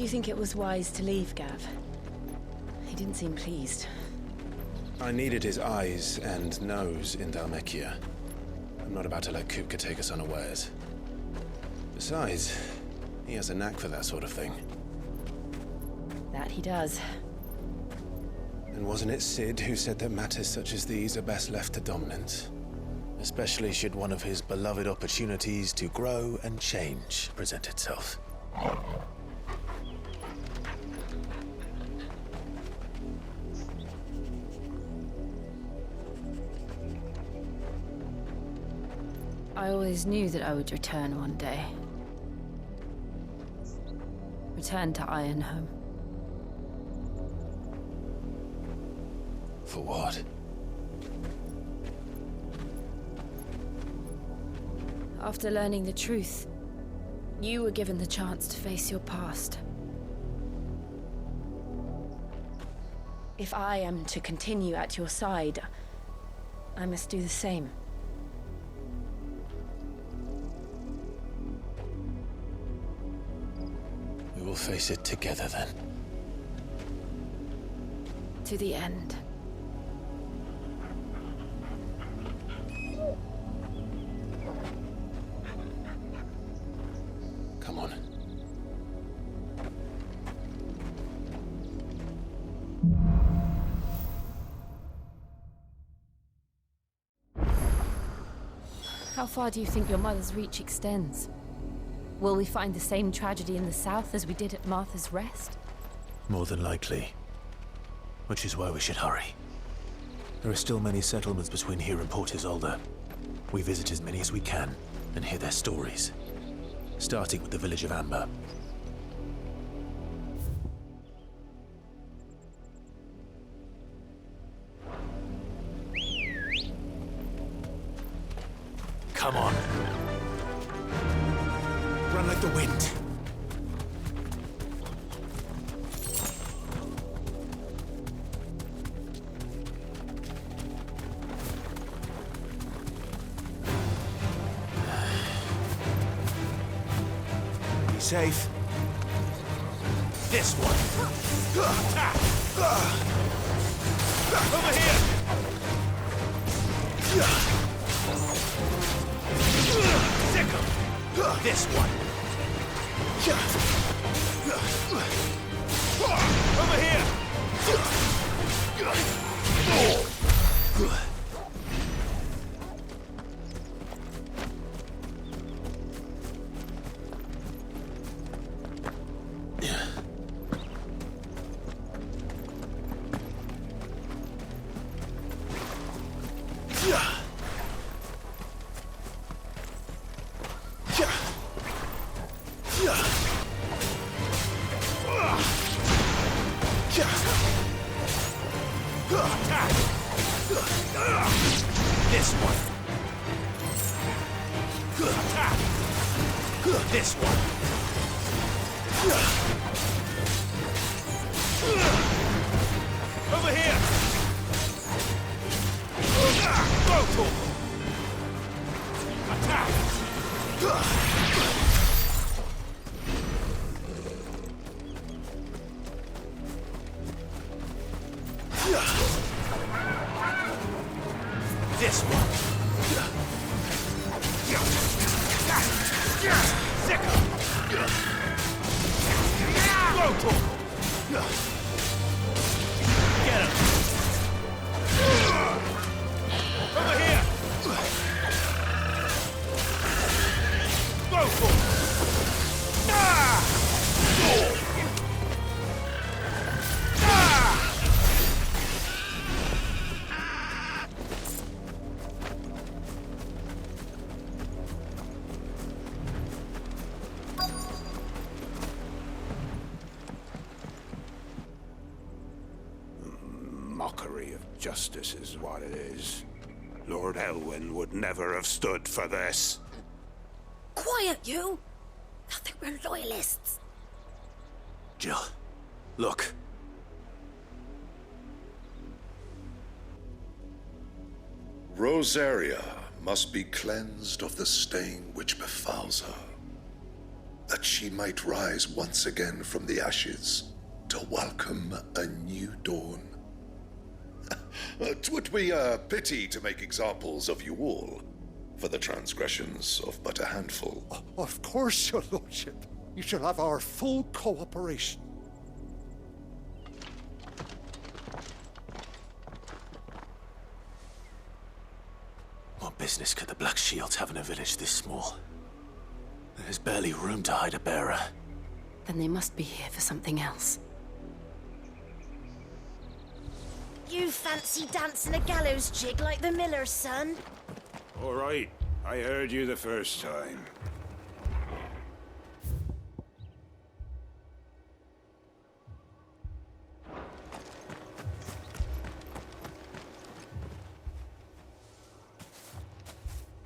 you think it was wise to leave, Gav? He didn't seem pleased. I needed his eyes and nose in Dhalmekia. I'm not about to let Kupka take us unawares. Besides, he has a knack for that sort of thing. That he does. And wasn't it Sid who said that matters such as these are best left to dominance? Especially should one of his beloved opportunities to grow and change present itself. I always knew that I would return one day. Return to Ironhome. For what? After learning the truth, you were given the chance to face your past. If I am to continue at your side, I must do the same. We will face it together then. To the end. Come on. How far do you think your mother's reach extends? Will we find the same tragedy in the south as we did at Martha's Rest? More than likely. Which is why we should hurry. There are still many settlements between here and Port Isolde. We visit as many as we can and hear their stories. Starting with the village of Amber. Come on. Run like the wind. Be safe. This one. Over here. Sickle. This one. Over here. This one. This one. Over here. Go. Attack. This one. Sickle. Get him. Over here. Go for it. Mockery of justice is what it is. Lord Elwyn would never have stood for this. Quiet, you! I think we're loyalists. Jill, look. Rosaria must be cleansed of the stain which befouls her. that she might rise once again from the ashes to welcome a new dawn. 'Twould be a pity to make examples of you all, for the transgressions of but a handful. Of course, your lordship. You shall have our full cooperation. What business could the Black Shields have in a village this small? There's barely room to hide a bearer. Then they must be here for something else. You fancy dancing a gallows jig like the miller's son? All right, I heard you the first time.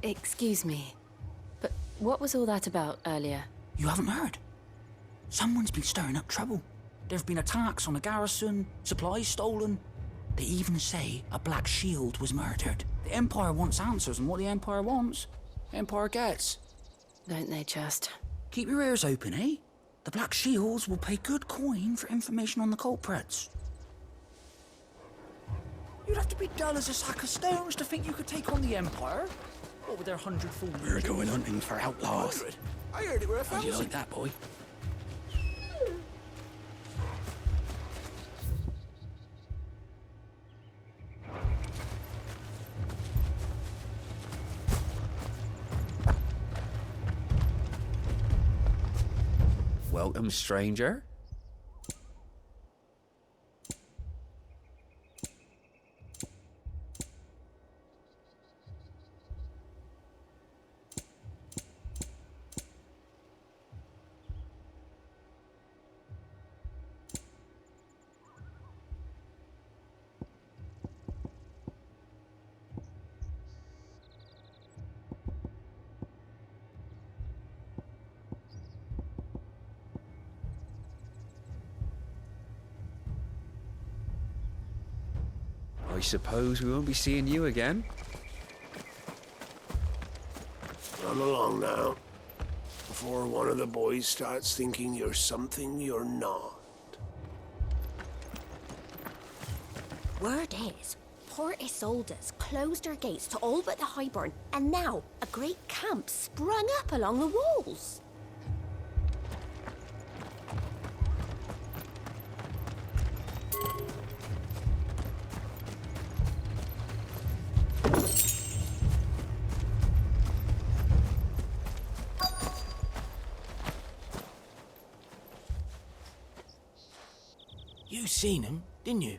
Excuse me, but what was all that about earlier? You haven't heard? Someone's been stirring up trouble. There have been attacks on the garrison, supplies stolen. They even say a Black Shield was murdered. The Empire wants answers, and what the Empire wants, the Empire gets. Don't they just? Keep your ears open, eh? The Black Shields will pay good coin for information on the culprits. You'd have to be dull as a sack of stones to think you could take on the Empire. What with their 100 fools? We're going hunting for outlaws. I heard it were a How'd you like that, boy? Welcome, stranger. I suppose we won't be seeing you again. Run along now, before one of the boys starts thinking you're something you're not. Word is, Port Isolde's closed her gates to all but the Highborn, and now a great camp sprung up along the walls. You seen him, didn't you?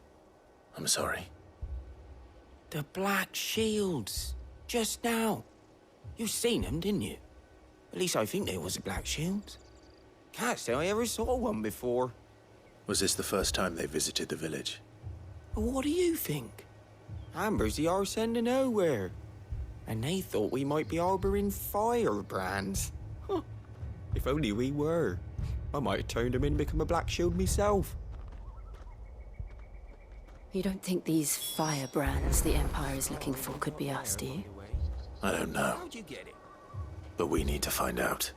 I'm sorry. The Black Shields. Just now. You seen them, didn't you? At least I think there was a Black Shield. Can't say I ever saw one before. Was this the first time they visited the village? But what do you think? Amber's the arse end of nowhere. And they thought we might be harbouring firebrands. Huh. If only we were. I might have turned them in and become a Black Shield myself. You don't think these firebrands the Empire is looking for could be us, do you? I don't know, How'd you get it? but we need to find out.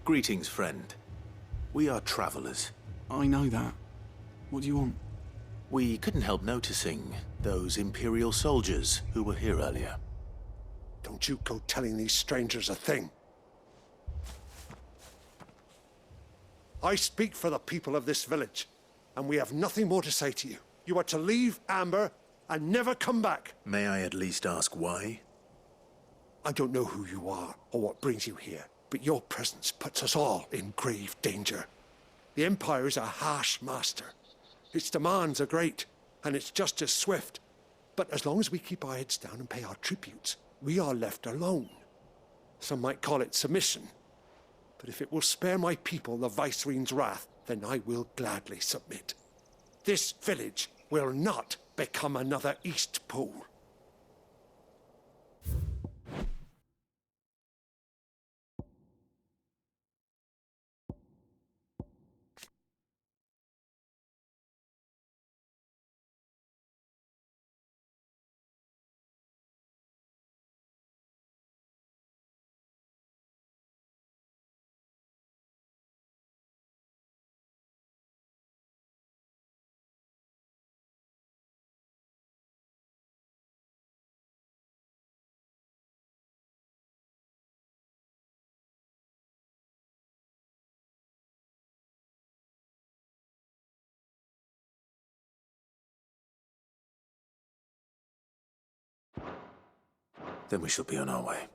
Greetings, friend. We are travelers. I know that. What do you want? We couldn't help noticing those Imperial soldiers who were here earlier. Don't you go telling these strangers a thing. I speak for the people of this village, and we have nothing more to say to you. You are to leave Amber and never come back. May I at least ask why? I don't know who you are or what brings you here, but your presence puts us all in grave danger. The Empire is a harsh master. Its demands are great, and its justice swift. But as long as we keep our heads down and pay our tributes, we are left alone. Some might call it submission. But if it will spare my people the Viceroy's wrath, then I will gladly submit. This village will not become another East Pool. Then we shall be on our way.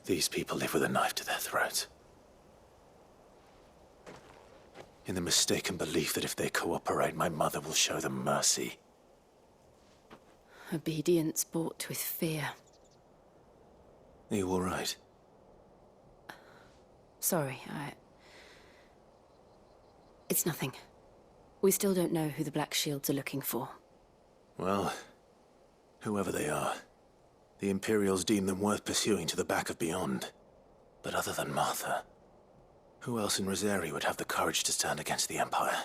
These people live with a knife to their throats. In the mistaken belief that if they cooperate, my mother will show them mercy. Obedience bought with fear. Are you all right? Sorry, It's nothing. We still don't know who the Black Shields are looking for. Well, whoever they are, the Imperials deem them worth pursuing to the back of beyond. But other than Martha, who else in Rosari would have the courage to stand against the Empire?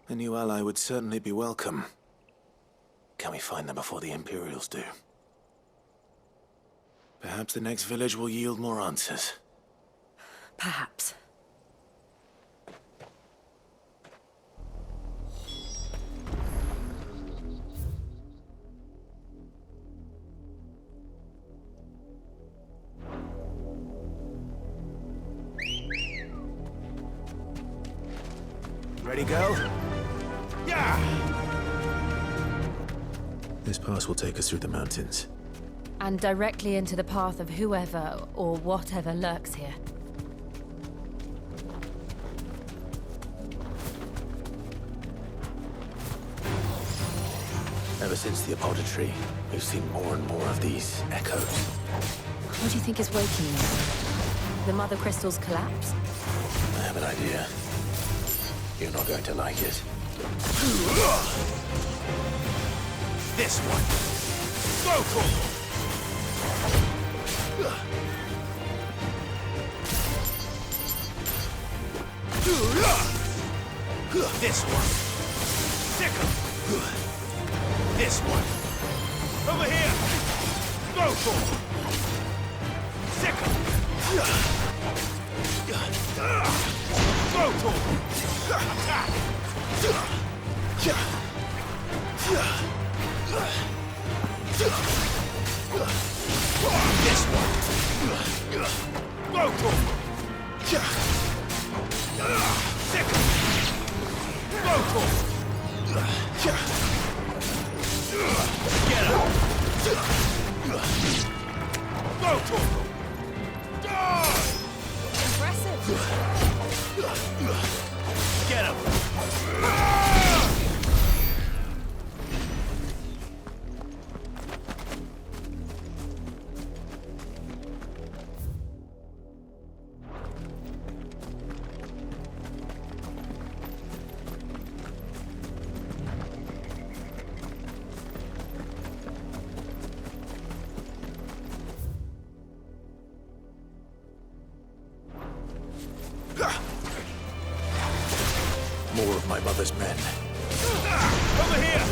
A new ally would certainly be welcome. Can we find them before the Imperials do? Perhaps the next village will yield more answers. Perhaps. Ready, girl? Yeah! This pass will take us through the mountains. And directly into the path of whoever or whatever lurks here. Ever since the apodatory, we've seen more and more of these echoes. What do you think is waking them? The Mother Crystal's collapse? I have an idea. You're not going to like it. This one. Go for it. This one. Sickle. This one. Over here. Go for it. Sickle. Go for it. Attack. This one. Go for it. Sickle. Go for it. Get up. Go for it. Die. Impressive. Get him! More of my mother's men. Over here!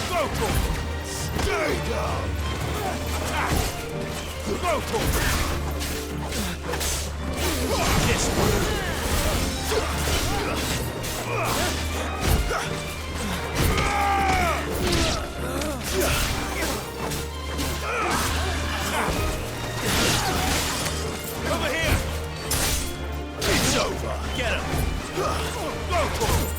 Go for it! Stay down! Attack! Go for it! This one! Over here! It's over! Get him! Go for it!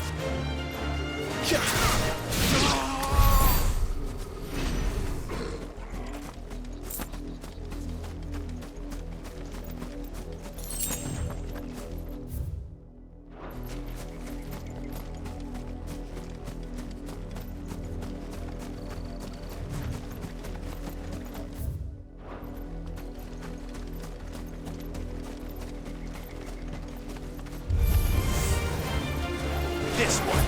This one.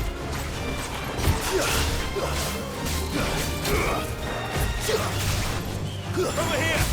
Over here.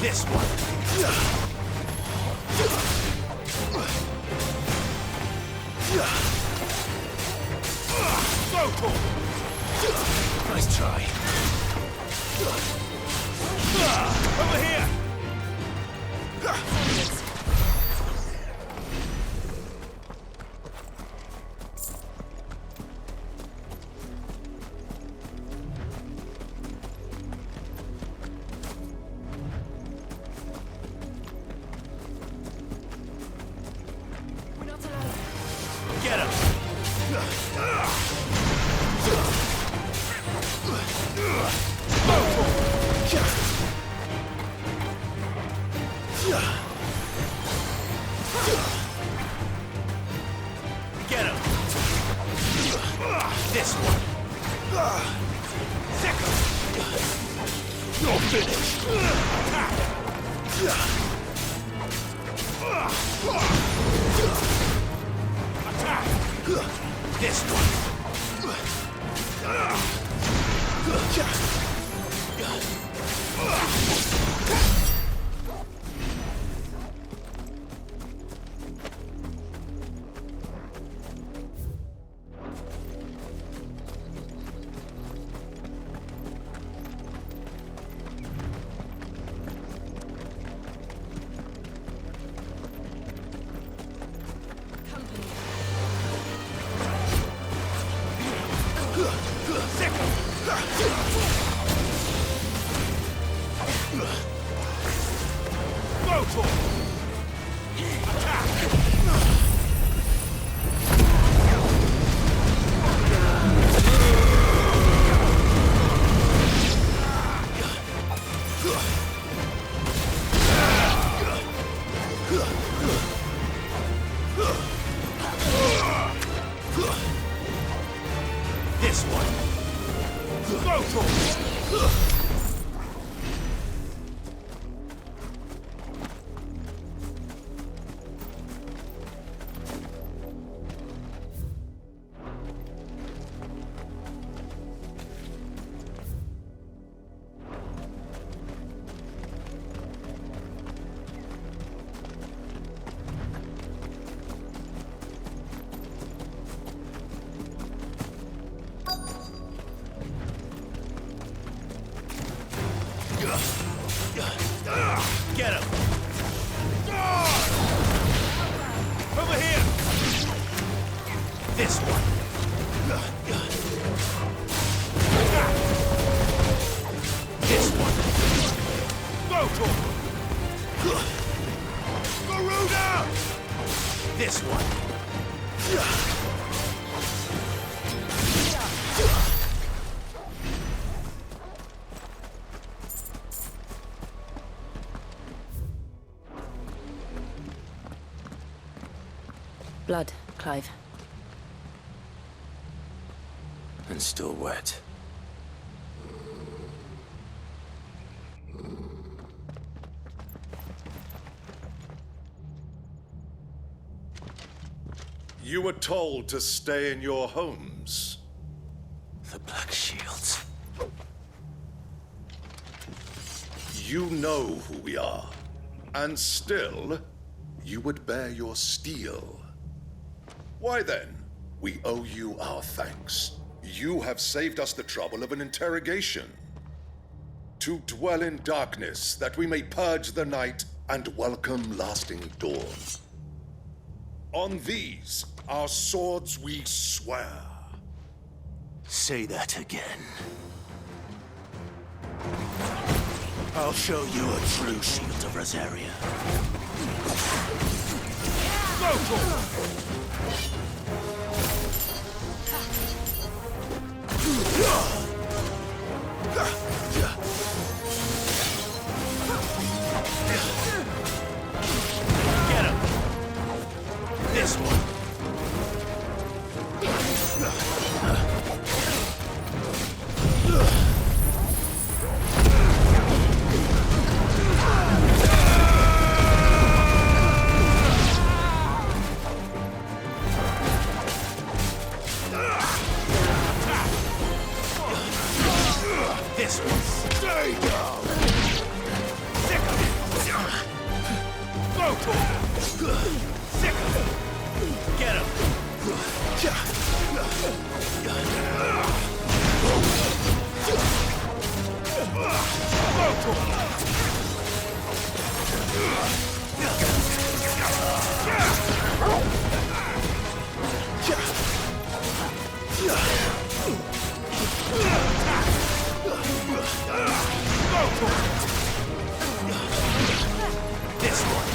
This one. Nice try. Over here! We're not alone. Get him! Get him! This one! Second! You're finished! Attack! This one! This one. Go for it. Get him! Over here! This one! This one! Go for it! Garuda! This one! Blood, Clive. And still wet. You were told to stay in your homes. The Black Shields. You know who we are. And still, you would bear your steel. Why then, we owe you our thanks. You have saved us the trouble of an interrogation. To dwell in darkness, that we may purge the night and welcome lasting dawn. On these, our swords we swear. Say that again. I'll show you a true shield of Rosaria. Go for it! Get him! This one! This one. Stay down. Sick of it. Go to him. Sick of it. Get him. Go to him. This one.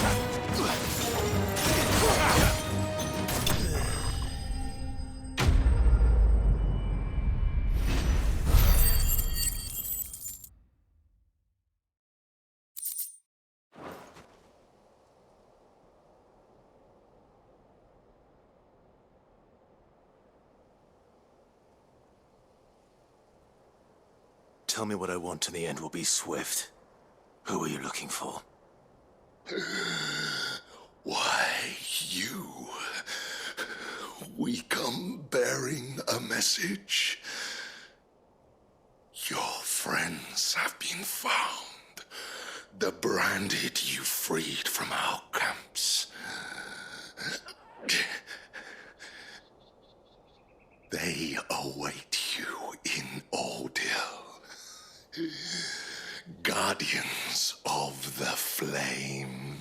Tell me what I want and the end will be swift. Who are you looking for? Why, you. We come bearing a message. Your friends have been found. The branded you freed from our camps. They await you in Ordil. Guardians of the Flame.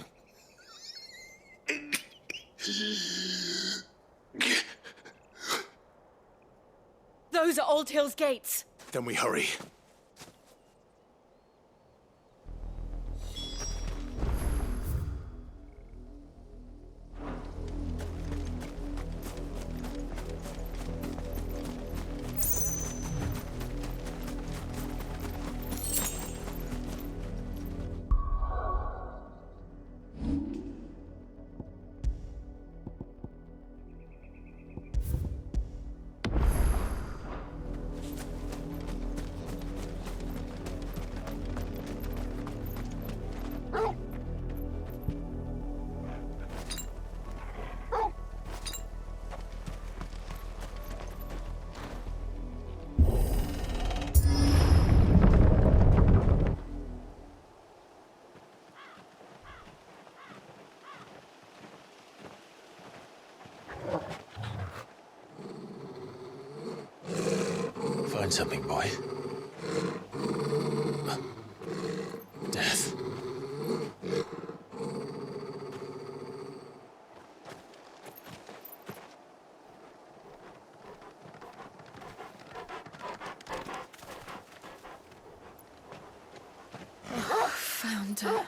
Those are Old Hill's gates. Then we hurry. Find something, boy. Death. Found her.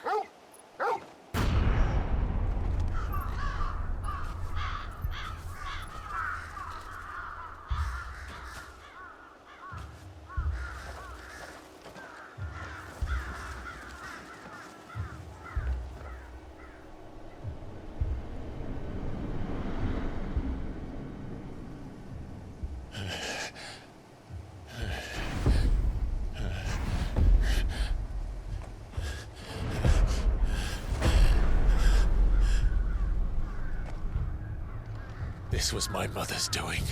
This was my mother's doing.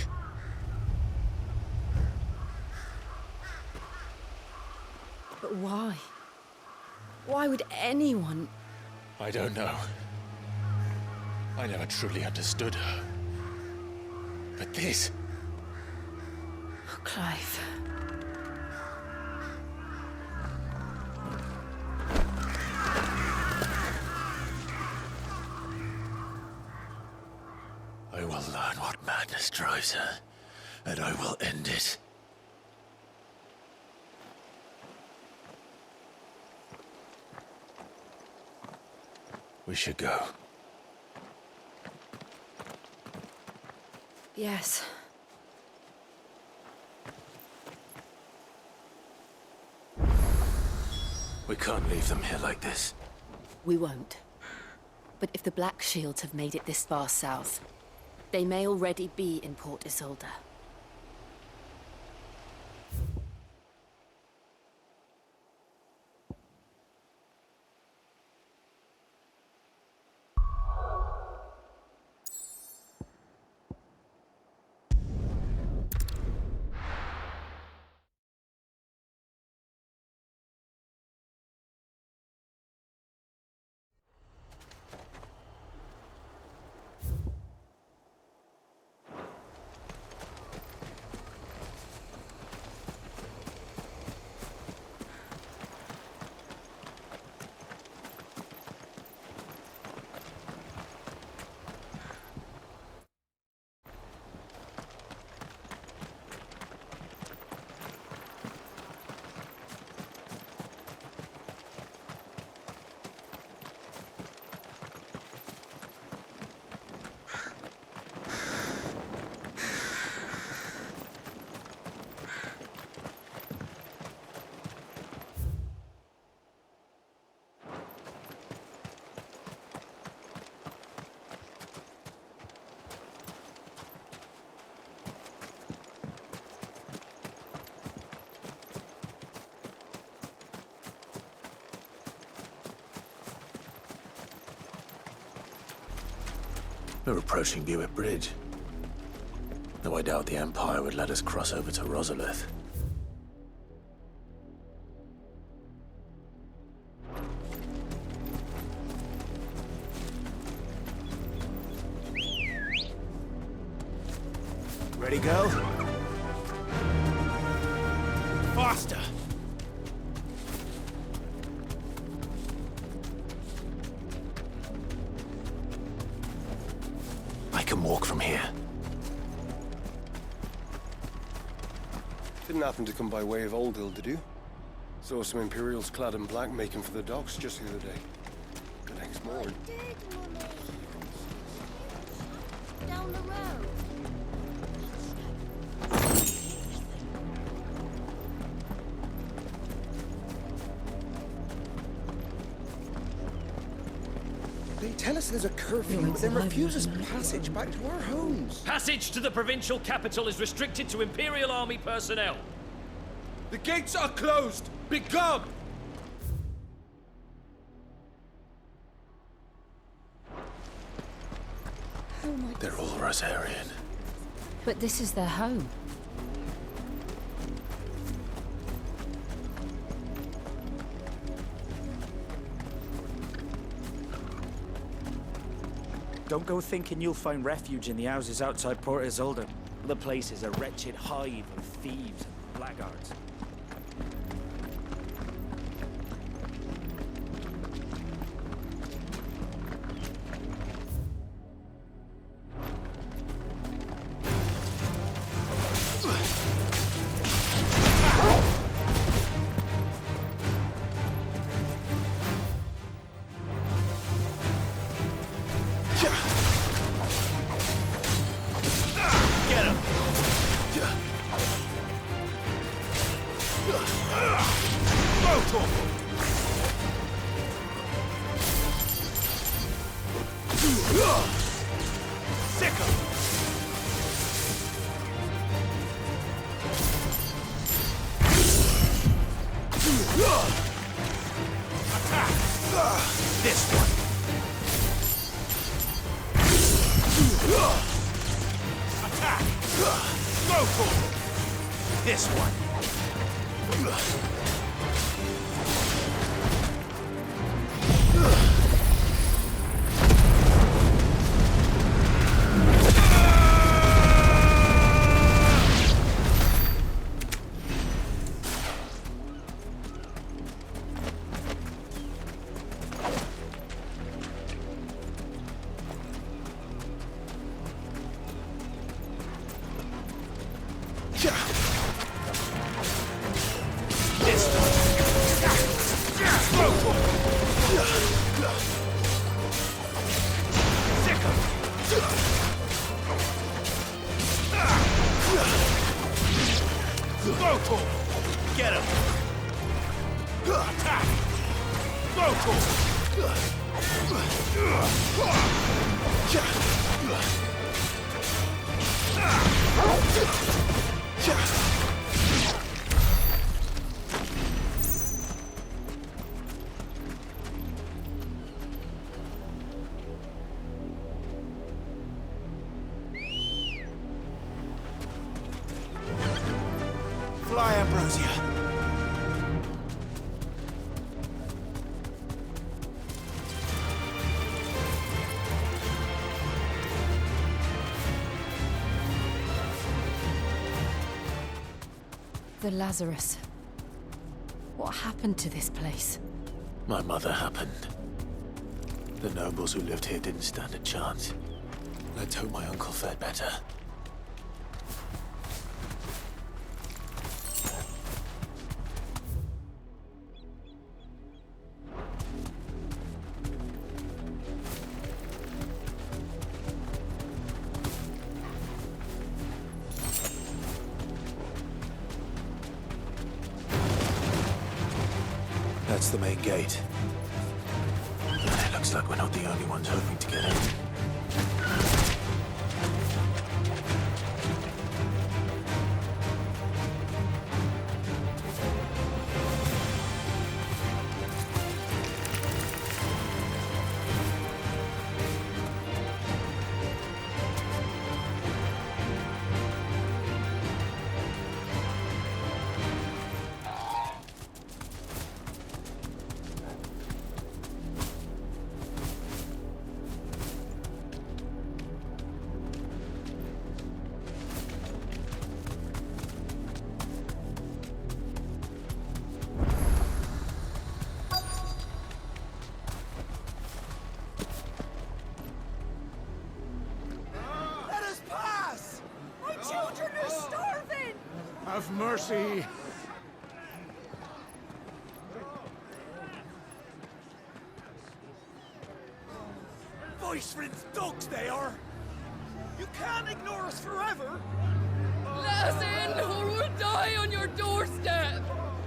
But why? Why would anyone... I don't know. I never truly understood her. But this... Oh, Clive. I will learn what madness drives her, and I will end it. We should go. Yes. We can't leave them here like this. We won't. But if the Black Shields have made it this far south, they may already be in Port Isolde. We're approaching Buick Bridge. Though I doubt the Empire would let us cross over to Rosalith. Ready, go? Faster! I can walk from here. Didn't happen to come by way of Old Hill, did you? Saw some Imperials clad in black making for the docks just the other day. The next morning. Down the road. They tell us there's a curfew, but then refuse us passage back to our homes. Passage to the provincial capital is restricted to Imperial Army personnel. The gates are closed! Begone! They're all Rosarian. But this is their home. Don't go thinking you'll find refuge in the houses outside Port Isolde. The place is a wretched hive of thieves and blackguards. Get him! Attack! Fly, Ambrosia! The Lazarus. What happened to this place? My mother happened. The nobles who lived here didn't stand a chance. Let's hope my uncle fared better. That's the main gate. It looks like we're not the only ones hoping to get in. Iceland's dogs, they are! You can't ignore us forever! Let us in, or we'll die on your doorstep!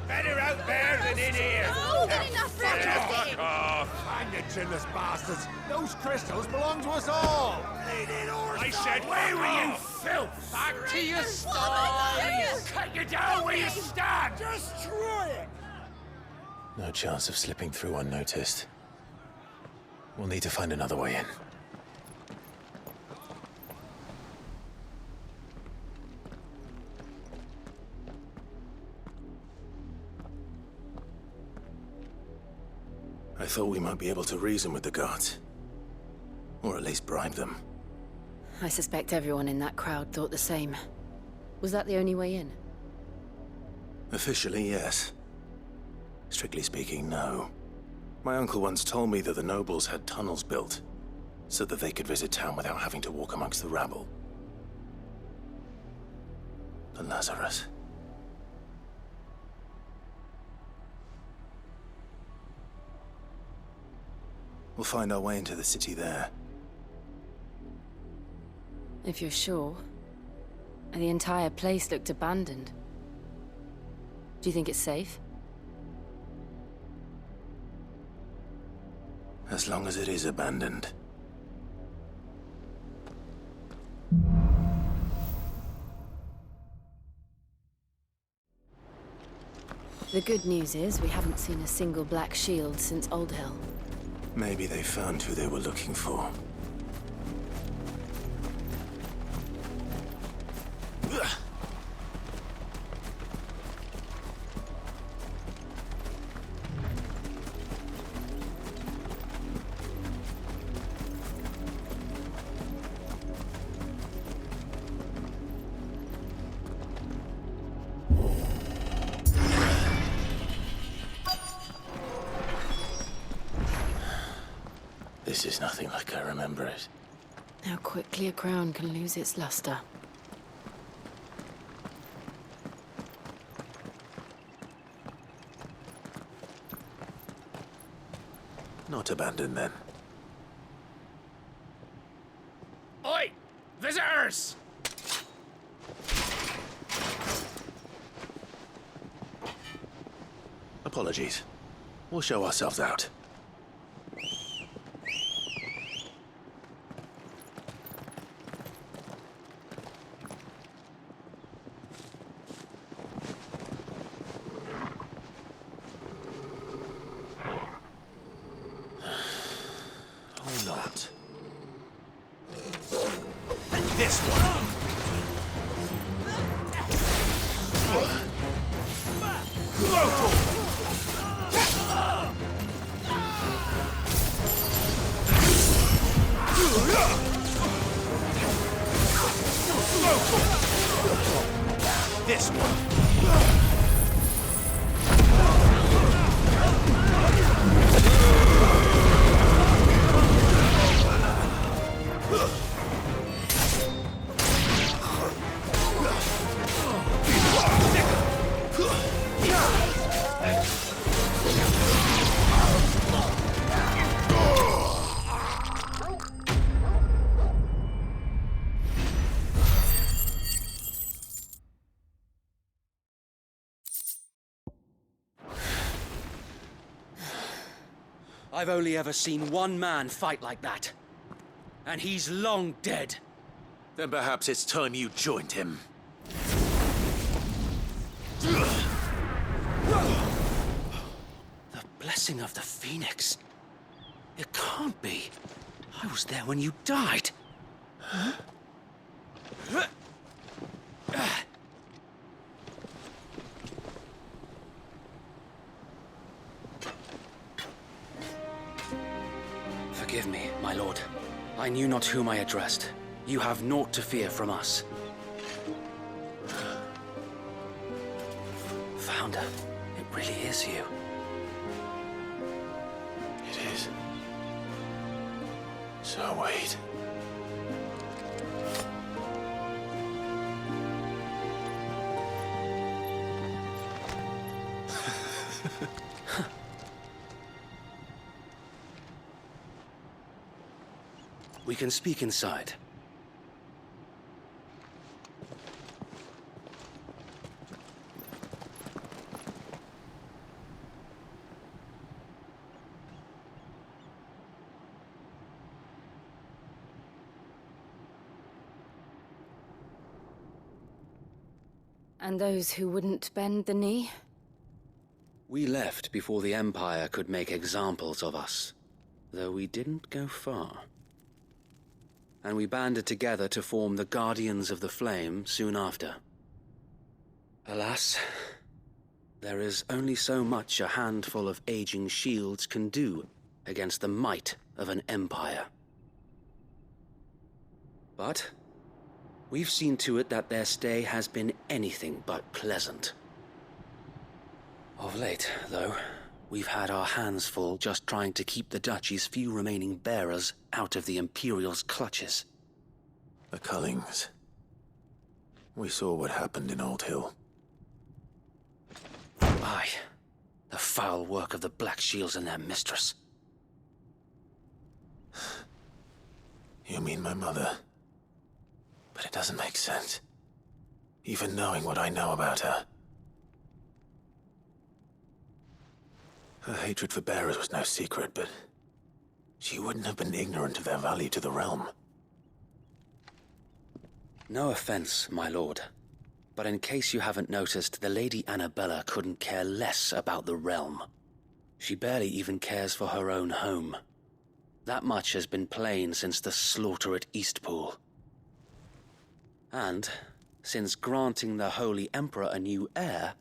Better out there than in here! Oh, good enough for Fuck off! Hang the chinless bastards! Those crystals belong to us all! I said, where were you, filth? Back to your stalls! Cut you down where you stand! Destroy it! No chance of slipping through unnoticed. We'll need to find another way in. I thought we might be able to reason with the guards. Or at least bribe them. I suspect everyone in that crowd thought the same. Was that the only way in? Officially, yes. Strictly speaking, no. My uncle once told me that the nobles had tunnels built, so that they could visit town without having to walk amongst the rabble. But Lazarus... We'll find our way into the city there. If you're sure. The entire place looked abandoned. Do you think it's safe? As long as it is abandoned. The good news is we haven't seen a single black shield since Old Hill. Maybe they found who they were looking for. This is nothing like I remember it. How quickly a crown can lose its luster. Not abandoned, then. Oi! Visitors! Apologies. We'll show ourselves out. Or not. This one! This one! I've only ever seen one man fight like that. And he's long dead. Then perhaps it's time you joined him. The blessing of the Phoenix. It can't be. I was there when you died. Huh? Forgive me, my lord. I knew not whom I addressed. You have naught to fear from us. Founder, it really is you. It is. So wait. We can speak inside. And those who wouldn't bend the knee? We left before the Empire could make examples of us, though we didn't go far. And we banded together to form the Guardians of the Flame soon after. Alas, there is only so much a handful of aging shields can do against the might of an empire. But we've seen to it that their stay has been anything but pleasant. Of late, though, we've had our hands full just trying to keep the Duchy's few remaining bearers out of the Imperial's clutches. The Cullings. We saw what happened in Old Hill. Aye, the foul work of the Black Shields and their mistress. You mean my mother? But it doesn't make sense. Even knowing what I know about her. Her hatred for bearers was no secret, but she wouldn't have been ignorant of their value to the realm. No offense, my lord, but in case you haven't noticed, the Lady Annabella couldn't care less about the realm. She barely even cares for her own home. That much has been plain since the slaughter at Eastpool. And, since granting the Holy Emperor a new heir,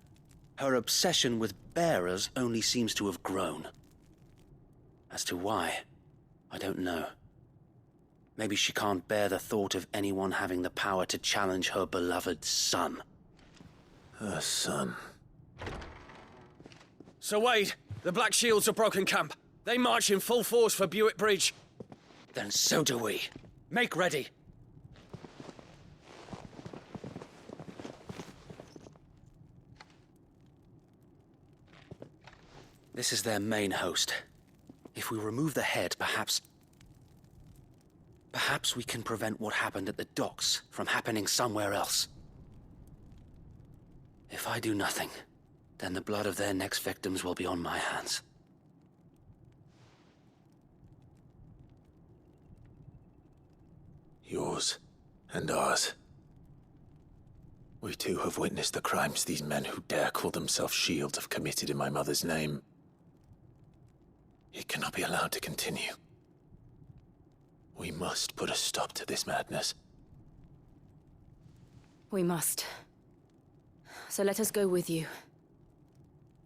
her obsession with bearers only seems to have grown. As to why, I don't know. Maybe she can't bear the thought of anyone having the power to challenge her beloved son. Her son. Sir Wade, the Black Shields have broken camp. They march in full force for Buick Bridge. Then so do we. Make ready. This is their main host. If we remove the head, perhaps we can prevent what happened at the docks from happening somewhere else. If I do nothing, then the blood of their next victims will be on my hands. Yours and ours. We too have witnessed the crimes these men who dare call themselves shields have committed in my mother's name. It cannot be allowed to continue. We must put a stop to this madness. We must. So let us go with you.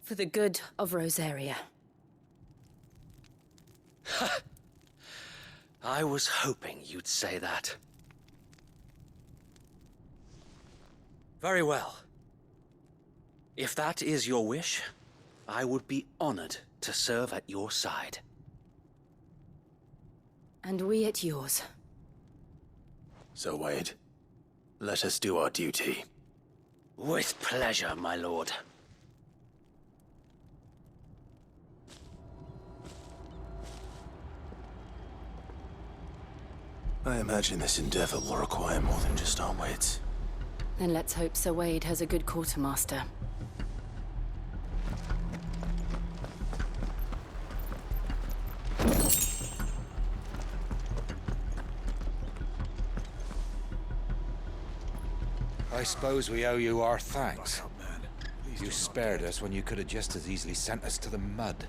For the good of Rosaria. I was hoping you'd say that. Very well. If that is your wish, I would be honored to serve at your side. And we at yours. So, Wade, let us do our duty. With pleasure, my lord. I imagine this endeavor will require more than just our wits. Then let's hope Sir Wade has a good quartermaster. I suppose we owe you our thanks. You spared us when you could have just as easily sent us to the mud.